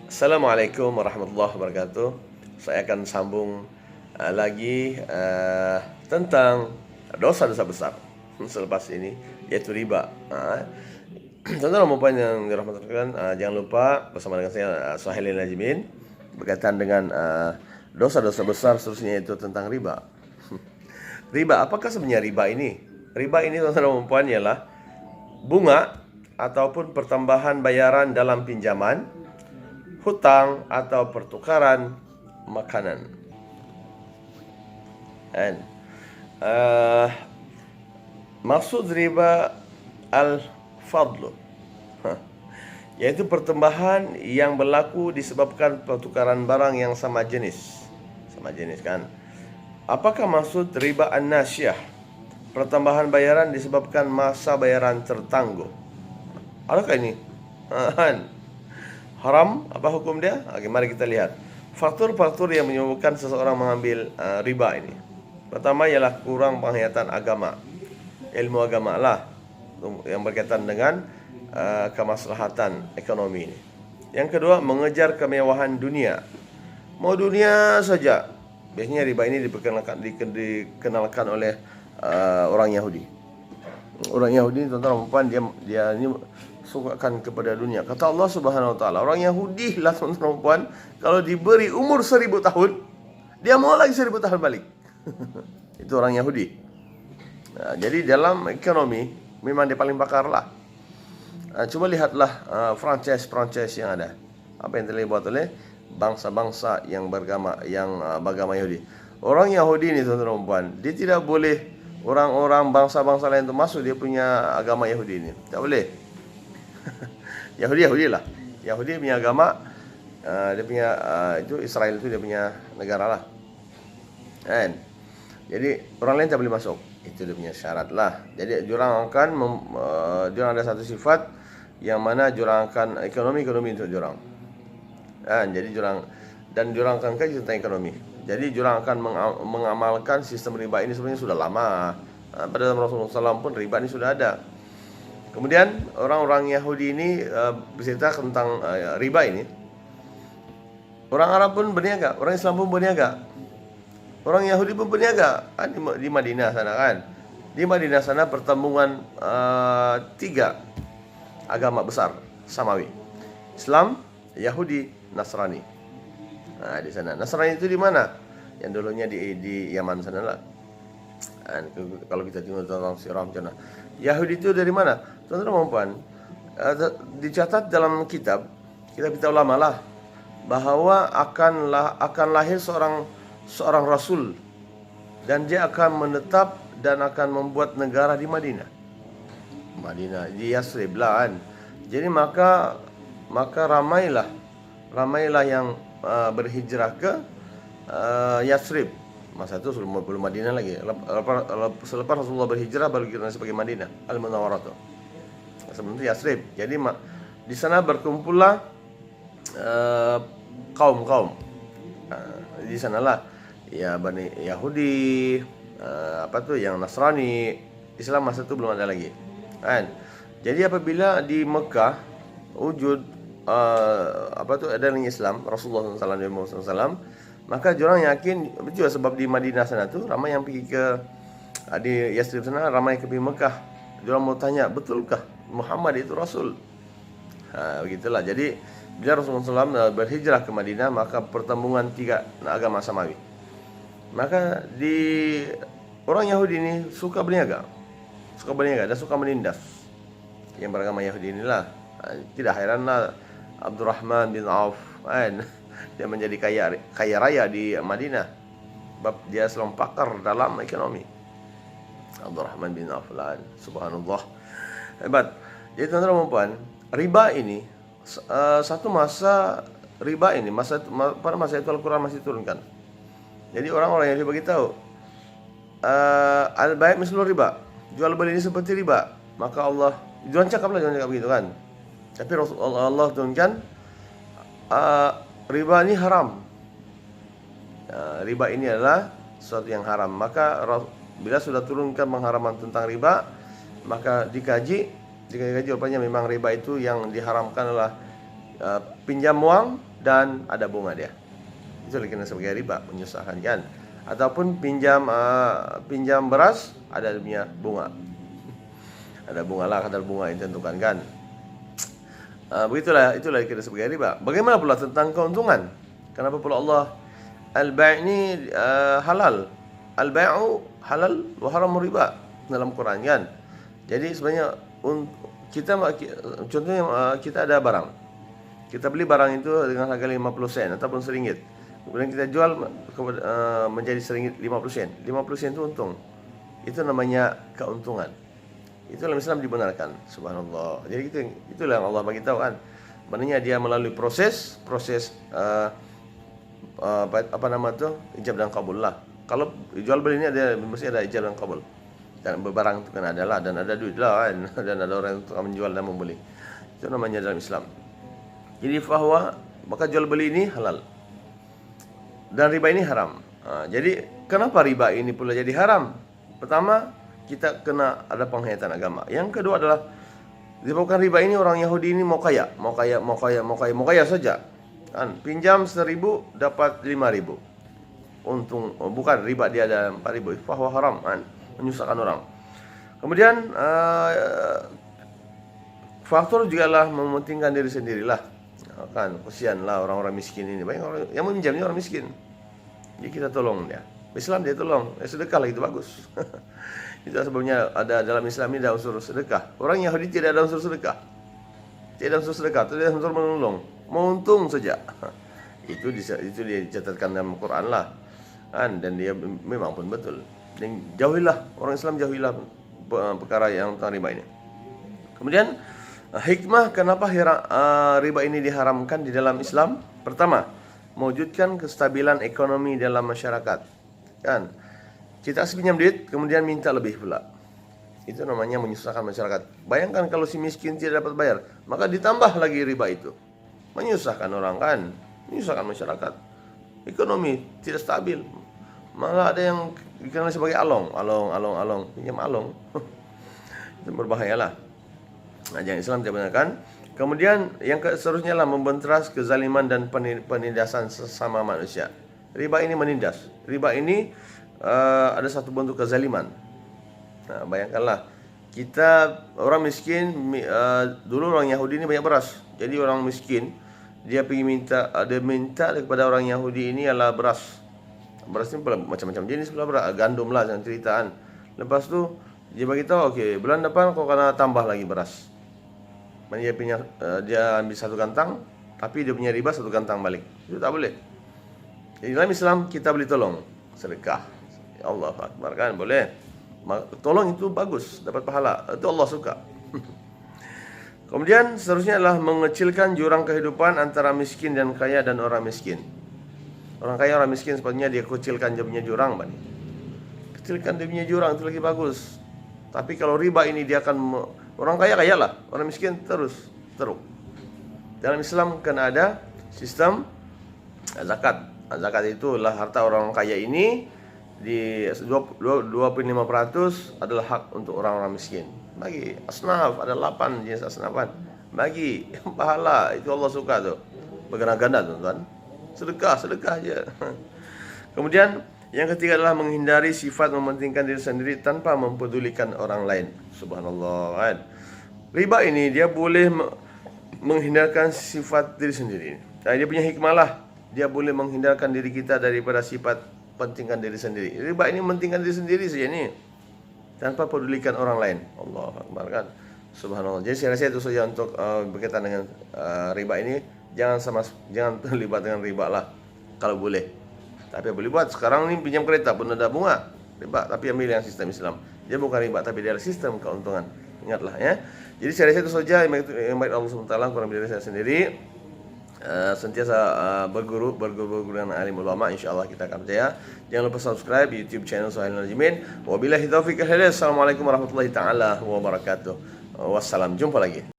Assalamualaikum warahmatullahi wabarakatuh. Saya akan sambung lagi tentang dosa-dosa besar selepas ini, yaitu riba. Tuan-tuan dan puan yang dirahmati Tuhan, jangan lupa bersama dengan saya Suhaili Najimin berkaitan dengan dosa-dosa besar seterusnya, yaitu tentang riba. Riba, apakah sebenarnya riba ini? Riba ini, tuan-tuan dan puan, ialah bunga ataupun pertambahan bayaran dalam pinjaman, hutang atau pertukaran makanan. And maksud riba al-fadlu, yaitu pertambahan yang berlaku disebabkan pertukaran barang yang sama jenis. Sama jenis kan? Apakah maksud riba an-nasyah? Pertambahan bayaran disebabkan masa bayaran tertangguh. Adakah ini haram? Apa hukum dia? Oke, mari kita lihat faktor-faktor yang menyebabkan seseorang mengambil riba ini. Pertama ialah kurang penghayatan agama, ilmu agama lah yang berkaitan dengan kemaslahatan ekonomi ini. Yang kedua, mengejar kemewahan dunia, mau dunia saja. Biasanya riba ini dikenalkan oleh orang Yahudi. Orang Yahudi, tuan-tuan dan puan, dia ini sukakan kepada dunia. Kata Allah Subhanahu wa taala, orang Yahudi lah, tuan-tuan dan puan, kalau diberi umur 1000 tahun, dia mau lagi 1000 tahun balik. Itu orang Yahudi. Nah, jadi dalam ekonomi memang dia paling pakar lah. Coba lihatlah franchise yang ada. Apa yang telah dibuat oleh bangsa-bangsa yang beragama Yahudi. Orang Yahudi ini, tuan-tuan dan puan, dia tidak boleh orang-orang bangsa-bangsa lain itu masuk dia punya agama Yahudi ini. Tak boleh. Yahudi lah. Yahudi punya agama, dia punya itu Israel itu dia punya negara lah. Kan? Jadi orang lain tak boleh masuk. Itu dia punya syarat lah. Jadi jurang akan jurang ada satu sifat yang mana jurang akan ekonomi untuk jurang. Kan? Jadi jurang akan kaji tentang ekonomi. Jadi jurang akan mengamalkan sistem riba ini sebenarnya sudah lama. Pada zaman Rasulullah SAW pun riba ini sudah ada. Kemudian orang-orang Yahudi ini bercerita tentang riba ini. Orang Arab pun berniaga, orang Islam pun berniaga, orang Yahudi pun berniaga kan, di Madinah sana kan. Di Madinah sana pertemuan 3 agama besar samawi: Islam, Yahudi, Nasrani. Nah, di sana. Nasrani itu di mana? Yang dulunya di Yaman sana lah. Kalau kita tengok tentang sirah macam mana. Yahudi itu dari mana? Tuan-tuan dan puan, dicatat dalam kitab ulama lah, bahawa akan lahir seorang rasul, dan dia akan menetap dan akan membuat negara di Madinah, di Yasrib lah kan. Jadi maka ramailah yang berhijrah ke Yasrib. Masa itu belum Madinah lagi. Selepas Rasulullah berhijrah baru kita sebagai Madinah Al-Munawwarah itu. Sebelum itu Yasrib. Jadi di sana berkumpullah kaum. Di sanalah ya Bani Yahudi, yang Nasrani. Islam masa itu belum ada lagi. Kan? Jadi apabila di Mekah wujud adanya Islam, Rasulullah SAW, maka diorang yakin betul, sebab di Madinah sana tu ramai yang pergi ke di Yasrib sana, ramai ke Mekah. Diorang mau tanya, betulkah Muhammad itu Rasul? Begitulah. Jadi bila Rasulullah SAW berhijrah ke Madinah, maka pertemuan 3 agama samawi. Maka orang Yahudi ini suka berniaga dan suka menindas. Yang beragama Yahudi inilah, tidak heranlah Abdurrahman bin Auf dia menjadi kaya raya di Madinah, sebab dia selalu pakar dalam ekonomi. Abdurrahman bin Auf, subhanallah, hebat. Jadi tuan-tuan dan puan, riba ini satu masa pada masa itu Al-Quran masih turunkan. Jadi orang-orang yang dibagi tahu al-bai' mislu riba, jual beli ini seperti riba. Maka Allah jangan cakap begitu kan. Tapi Allah turunkan riba ini haram. Riba ini adalah sesuatu yang haram. Maka bila sudah turunkan pengharaman tentang riba, maka dikaji rupanya memang riba itu yang diharamkan adalah pinjam uang dan ada bunga dia. Itu dikira sebagai riba, menyusahkan kan. Ataupun pinjam beras, ada punya bunga. Ada bunga lah, kadar bunga yang ditentukan kan. Begitulah, itulah dikira sebagai riba. Bagaimana pula tentang keuntungan? Kenapa pula Allah al-bai' ini halal? Al-bai'u halal wa haram riba dalam Quran kan. Jadi sebenarnya kita contohnya kita ada barang. Kita beli barang itu dengan harga 50 sen ataupun RM1. Kemudian kita jual menjadi RM1.50 sen. 50 sen itu untung. Itu namanya keuntungan. Itu dalam Islam dibenarkan. Subhanallah. Jadi itulah yang Allah bagi tahu kan. Maknanya dia melalui proses apa nama tu? Ijab dan kabul lah. Kalau jual beli ini mesti ada ijab dan kabul. Dan barang itu kan adalah dan ada duit lah kan. Dan ada orang yang menjual dan membeli. Itu namanya dalam Islam. Jadi maka jual beli ini halal dan riba ini haram. Jadi kenapa riba ini pula jadi haram? Pertama, kita kena ada penghayatan agama. Yang kedua adalah disebabkan riba ini orang Yahudi ini mau kaya saja. Kan pinjam 1.000 dapat 5.000. Untung bukan riba dia ada 4.000. Fahuwa haram kan, menyusahkan orang. Kemudian faktor juga lah mementingkan diri sendirilah. Kan kesianlah orang-orang miskin ini. Banyak orang yang meminjamnya orang miskin. Jadi kita tolong dia. Islam dia tolong. Sedekah lagi itu bagus. Itu sebabnya ada dalam Islam ini ada unsur sedekah. Orang Yahudi tidak ada unsur sedekah. Tidak ada unsur sedekah, tidak ada unsur menolong. Mau untung saja. Itu dicatatkan dalam Quran lah. Dan dia memang pun betul. Dan jauhilah orang Islam, jauhilah perkara yang tentang riba ini. Kemudian hikmah kenapa riba ini diharamkan di dalam Islam? Pertama, mewujudkan kestabilan ekonomi dalam masyarakat. Kan? Kita pinjam duit, kemudian minta lebih pula. Itu namanya menyusahkan masyarakat. Bayangkan kalau si miskin tidak dapat bayar, maka ditambah lagi riba itu. Menyusahkan orang kan, menyusahkan masyarakat. Ekonomi tidak stabil. Malah ada yang dikenal sebagai along, pinjam along. Itu berbahayalah. Ajaran Islam tidak benarkan. Kemudian yang seterusnya lah membenteras kezaliman dan penindasan sesama manusia. Riba ini menindas. Riba ini ada satu bentuk kezaliman. Bayangkanlah kita orang miskin, dulu orang Yahudi ini banyak beras. Jadi orang miskin dia minta kepada orang Yahudi ini adalah beras. Beras ini macam-macam jenis pula beras, gandum lah yang ceritaan. Lepas tu dia bagi tahu, okey, bulan depan kau kena tambah lagi beras. Dia ambil satu kantang, tapi dia punya riba satu kantang balik. Itu tak boleh. Jadi dalam Islam kita boleh tolong, sedekah. Ya Allah Akbar kan, boleh. Tolong itu bagus, dapat pahala. Itu Allah suka. Kemudian seterusnya adalah mengecilkan jurang kehidupan antara miskin dan kaya dan orang miskin. Orang kaya orang miskin sepatutnya dia kecilkan dia punya jurang, Bani. Kecilkan dia punya jurang itu lagi bagus. Tapi kalau riba ini dia akan orang kaya lah, orang miskin teruk. Dalam Islam kena ada sistem zakat. Zakat itu adalah harta orang kaya ini di 25% adalah hak untuk orang-orang miskin. Bagi asnaf ada 8 jenis asnafan. Bagi pahala itu Allah suka tu. Berganda-ganda tuan-tuan. Sedekah aja. Kemudian yang ketiga adalah menghindari sifat mementingkan diri sendiri tanpa mempedulikan orang lain. Subhanallah kan. Riba ini dia boleh menghindarkan sifat diri sendiri. Dia punya hikmah lah. Dia boleh menghindarkan diri kita daripada sifat pentingkan diri sendiri. Riba ini mementingkan diri sendiri saja ni, tanpa pedulikan orang lain. Allah Akbar kan. Subhanallah. Jadi saya rasa itu saja untuk berkaitan dengan riba ini. Jangan terlibat dengan riba lah kalau boleh. Tapi boleh buat. Sekarang ni pinjam kereta pun ada bunga riba, tapi ambil yang sistem Islam. Dia bukan riba, tapi dia ada sistem keuntungan. Ingatlah ya. Jadi saya rasa itu saja yang baik Allah SWT, kurang dari saya sendiri. Sentiasa berguru dengan alim ulama, insyaallah kita akan berjaya. Jangan lupa subscribe YouTube channel Suhail Najimin. Wabillahi taufiq wal hidayah. Assalamualaikum warahmatullahi taala wabarakatuh. Wassalam, jumpa lagi.